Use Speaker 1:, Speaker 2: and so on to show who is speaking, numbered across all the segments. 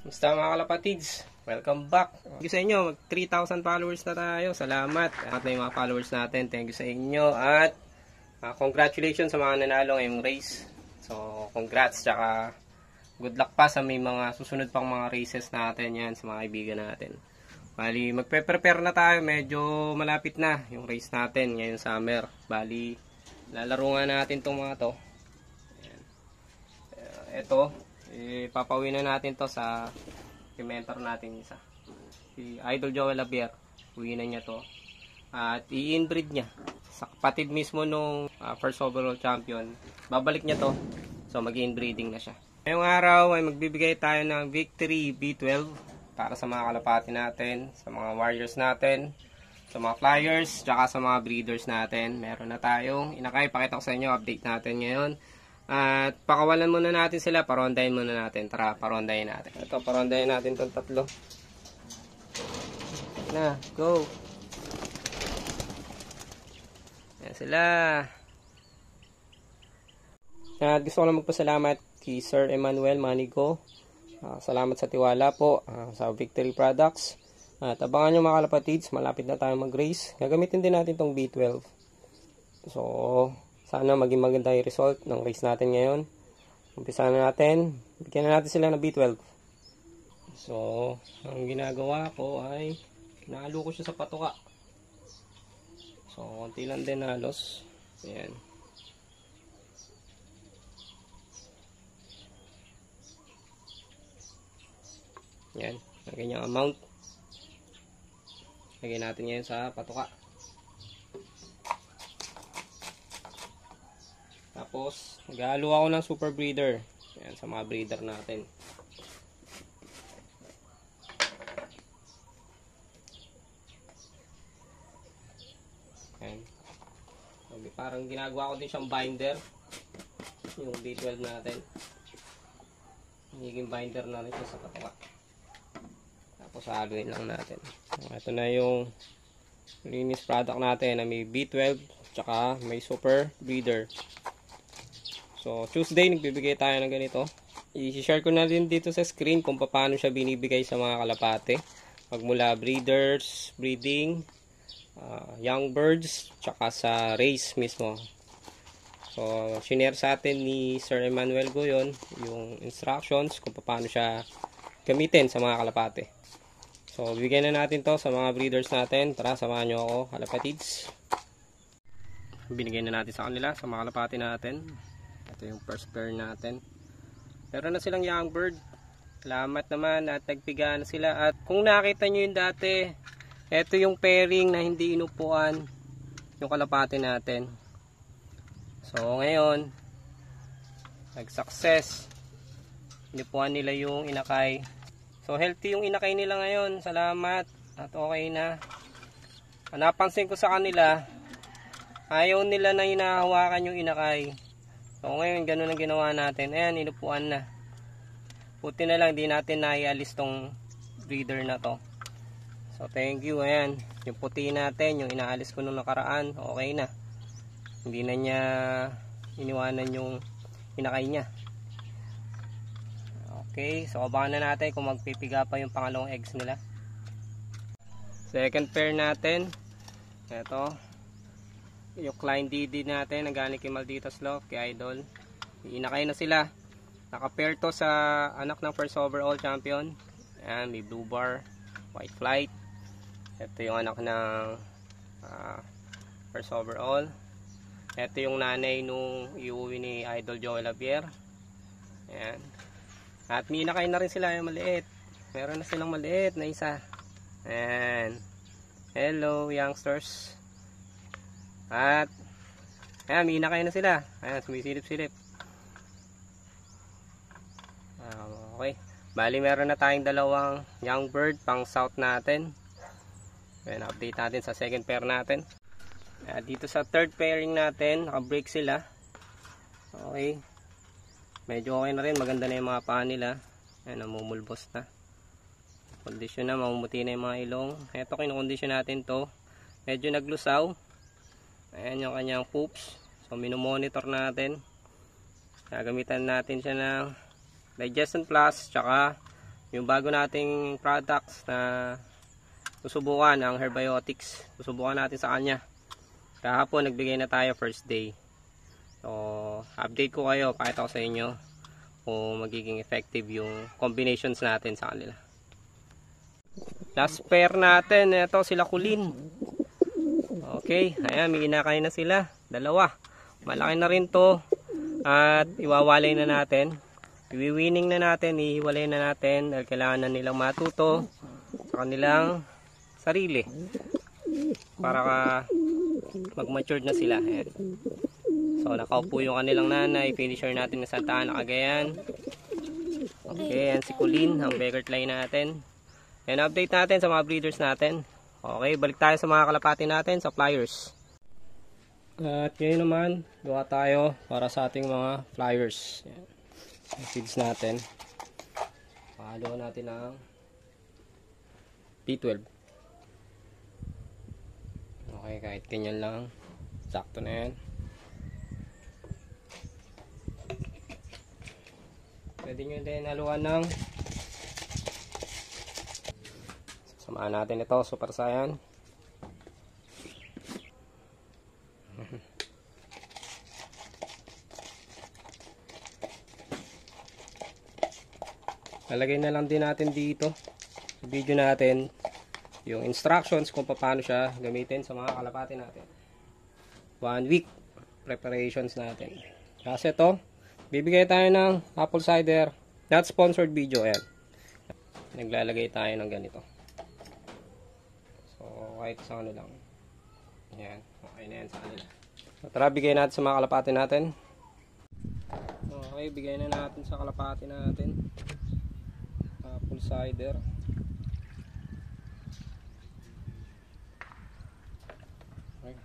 Speaker 1: Basta mga kalapatids, welcome back. Thank you sa inyo, mag 3,000 followers na tayo. Salamat. At na yung mga followers natin, thank you sa inyo. At congratulations sa mga nanalo ngayong race. So, congrats. Tsaka good luck pa sa may mga susunod pang mga races natin yan sa mga kaibigan natin. Bali, magpe-prepare na tayo. Medyo malapit na yung race natin ngayong summer. Bali, lalaro nga natin itong mga to. Ito, papawin na natin to sa mentor natin isa. Si Idol Joel Abier. Uwi na niya to. At i-inbreed niya sa kapatid mismo nung first overall champion. Babalik niya to. So, mag-inbreeding na siya. Ngayong araw ay magbibigay tayo ng Victory B12 para sa mga kalapati natin, sa mga warriors natin, sa mga flyers, tsaka sa mga breeders natin. Meron na tayong inakay. Pakita ko sa inyo, update natin ngayon. At pakawalan muna natin sila, parondahin muna natin. Tara, parondahin natin. Ito, parondahin natin itong tatlo. Na, go! Yan sila. At gusto ko lang magpasalamat kay Sir Emmanuel Manigo. Salamat sa tiwala po sa Victory Products. At abangan nyo mga kalapatids, malapit na tayo mag-race. Gagamitin din natin itong B12. So, sana maging maganda yung result ng race natin ngayon. Umpisa na natin. Bigyan na natin sila ng B12. So, ang ginagawa ko ay kinahalo ko siya sa patuka. So, konti lang din halos. Ayan. Ayan. Ang ganyang amount. Lagyan natin ngayon sa patuka. Tapos, naghahalo ako ng super breeder. Ayan, sa mga breeder natin. Ayan. Okay, parang ginagawa ko din siyang binder. Yung B12 natin. Nagiging binder na rin siya sa patuka. Tapos, haluin lang natin. Ito na yung linis product natin na may B12 tsaka may super breeder. So, Tuesday, nagbibigay tayo ng ganito. I-share ko na din dito sa screen kung paano siya binibigay sa mga kalapate. Magmula breeders, breeding, young birds, tsaka sa race mismo. So, shinare sa atin ni Sir Emmanuel Goyon yung instructions kung paano siya gamitin sa mga kalapate. So, bigyan na natin to sa mga breeders natin. Tara, samahan nyo ako, kalapatids. Binigay na natin sa kanila, sa mga kalapate natin. Ito yung first pair natin. Meron na silang young bird. Salamat naman at nagpiga na sila. At kung nakita nyo yung dati, ito yung pairing na hindi inupuan yung kalapate natin. So ngayon, nag-success. Inupuan nila yung inakay. So healthy yung inakay nila ngayon. Salamat at okay na. Napansin ko sa kanila, ayaw nila na hinahawakan yung inakay. So ngayon ganun ang ginawa natin. Ayan, inupuan na. Puti na lang, di natin naialis tong breeder na to. So thank you. Ayan, yung puti natin, yung inaalis ko nung nakaraan, okay na. Hindi na niya iniwanan yung inakay niya. Okay, so abangan na natin kung magpipiga pa yung pangalawang eggs nila. Second pair natin. Ito yung Klein DD natin na galing kay Malditos Love, kay Idol. Inakay na sila. Naka-pair to sa anak ng first overall champion. Ayan, may blue bar, white flight. Ito yung anak ng first overall. Ito yung nanay nung iuwi ni Idol Joel Abier. Ayan. At may inakay na rin sila yung maliit. Meron na silang maliit na isa. Ayan. Hello youngsters. At ayan, may inakay na sila. Ayan, sumisilip-silip. Okay, bali meron na tayong dalawang young bird pang south natin. Ayan, update natin sa second pair natin. Dito sa third pairing natin, naka-break sila. Okay, medyo okay na rin, maganda na yung mga paa nila. Ayan, namumulbos na. Kondisyon na, mamumuti na yung mga ilong. Ito, kinukondisyon natin to. Medyo naglusaw. Ayan yung kanyang poops. So minomonitor natin. Gagamitan natin siya ng Digestion Plus tsaka yung bago nating products na susubukan, ang Herbiotics. Susubukan natin sa kanya. Kahapon nagbigay na tayo first day. So, update ko kayo, pakita ko sa inyo kung magiging effective yung combinations natin sa kanila. Last pair natin, ito sila Kulin. Okay, ayan, may inakain na sila. Dalawa. Malaki na rin to. At iwawalay na natin. Iwiwinning na natin, ihiwalay na natin dahil kailangan na nilang matuto sa kanilang sarili para mag-matured na sila. Ayan. So nakaupo yung kanilang nanay, finisher natin na Santa Ana, Cagayan. Okay, yan si Kulin, ang beggar line natin. Yan, update natin sa mga breeders natin. Okay, balik tayo sa mga kalapati natin sa flyers. At ngayon naman, gawa tayo para sa ating mga flyers. Yan. Feeds natin. Pakalo natin ng B12. Okay, kahit ganyan lang, sakto na yan. Pwede nyo din haluan ng, samahan natin ito, Super Saiyan. Lalagay na lang din natin dito sa video natin yung instructions kung paano siya gamitin sa mga kalapati natin. 1 week preparations natin. Kasi ito, bibigay tayo ng apple cider, not sponsored video. Ayan. Naglalagay tayo ng ganito. So, kahit sa ano lang. Ayan. Okay na yan sa kanila. So, tara, bigay natin sa mga kalapati natin. Okay, bigay na natin sa kalapati natin. Apple cider. Okay.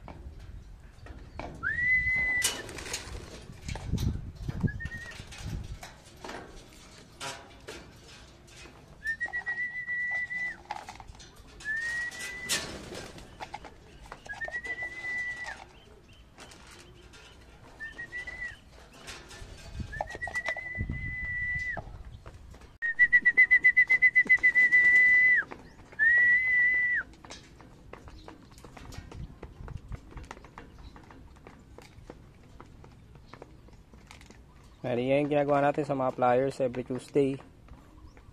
Speaker 1: Yan yung ginagawa natin sa mga flyers every Tuesday.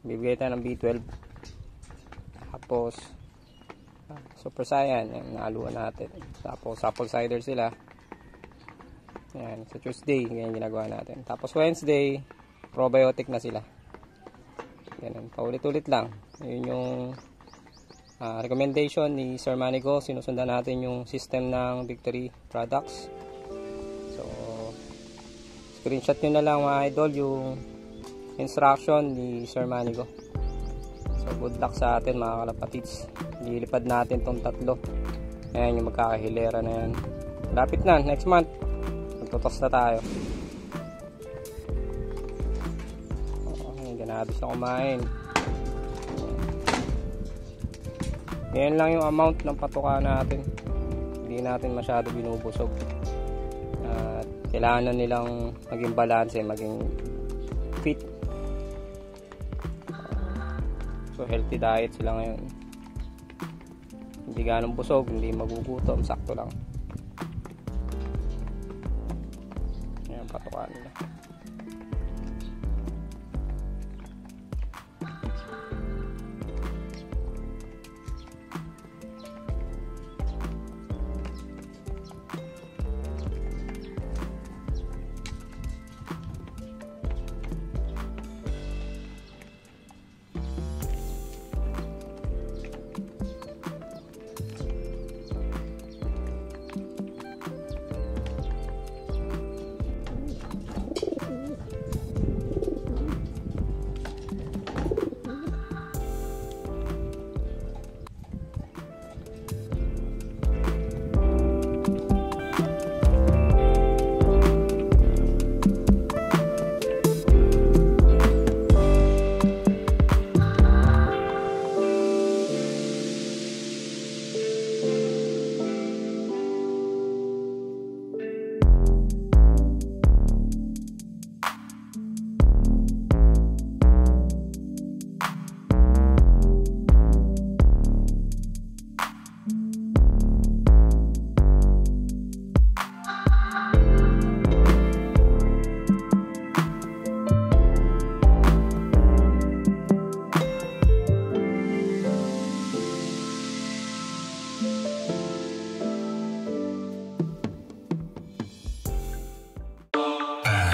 Speaker 1: Bibigay tayo ng B12. Tapos Super Saiyan, yan, nahaluan natin. Tapos apple cider sila. Yan, sa Tuesday, yan yung ginagawa natin. Tapos Wednesday, probiotic na sila. Yan, paulit-ulit lang. Yun yung recommendation ni Sir Manigo. Sinusundan natin yung system ng Victory Products. Screenshot nyo na lang mga idol yung instruction ni Sir Manigo. So good luck sa atin mga kalapatids. Lilipad natin tong tatlo. Ayan yung magkakahilera na yan. Lapit na, next month magtutos na tayo. Ganado siya kumain. Yan lang yung amount ng patuka natin. Hindi natin masyado binubusog. Kailangan na nilang maging balance, maging fit. So healthy diet sila ngayon. Hindi ganong busog, hindi magugutom, sakto lang. Ayan, patukan nila.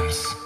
Speaker 2: Times.